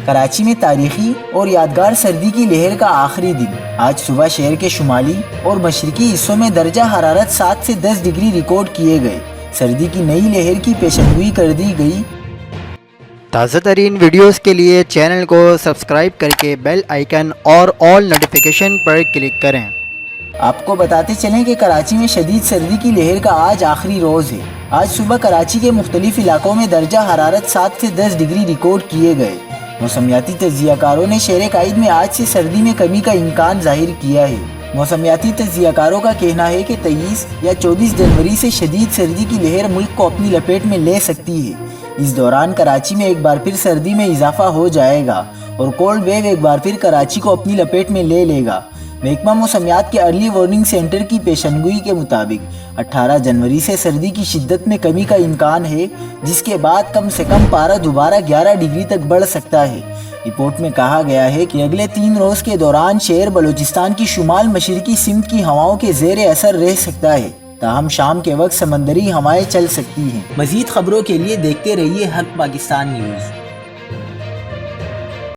کراچی میں تاریخی اور یادگار سردی کی لہر کا آخری دن۔ آج صبح شہر کے شمالی اور مشرقی حصوں میں درجہ حرارت 7 سے 10 ڈگری ریکارڈ کیے گئے۔ سردی کی نئی لہر کی پیشنگوئی کر دی گئی۔ تازہ ترین ویڈیوز کے لیے چینل کو سبسکرائب کر کے بیل آئیکن اور آل نوٹیفیکیشن پر کلک کریں۔ آپ کو بتاتے چلیں کہ کراچی میں شدید سردی کی لہر کا آج آخری روز ہے۔ آج صبح کراچی کے مختلف علاقوں میں درجہ حرارت 7 سے 10 ڈگری ریکارڈ کیے گئے۔ موسمیاتی تجزیہ کاروں نے شہر قائد میں آج سے سردی میں کمی کا امکان ظاہر کیا ہے۔ موسمیاتی تجزیہ کاروں کا کہنا ہے کہ 23 یا 24 جنوری سے شدید سردی کی لہر ملک کو اپنی لپیٹ میں لے سکتی ہے۔ اس دوران کراچی میں ایک بار پھر سردی میں اضافہ ہو جائے گا اور کولڈ ویو ایک بار پھر کراچی کو اپنی لپیٹ میں لے لے گا۔ محکمہ موسمیات کے ارلی وارننگ سینٹر کی پیشنگوئی کے مطابق 18 جنوری سے سردی کی شدت میں کمی کا امکان ہے، جس کے بعد کم سے کم پارہ دوبارہ 11 ڈگری تک بڑھ سکتا ہے۔ رپورٹ میں کہا گیا ہے کہ اگلے 3 روز کے دوران شہر بلوچستان کی شمال مشرقی سمت کی ہواؤں کے زیر اثر رہ سکتا ہے، تاہم شام کے وقت سمندری ہوائیں چل سکتی ہیں۔ مزید خبروں کے لیے دیکھتے رہیے حق پاکستان نیوز۔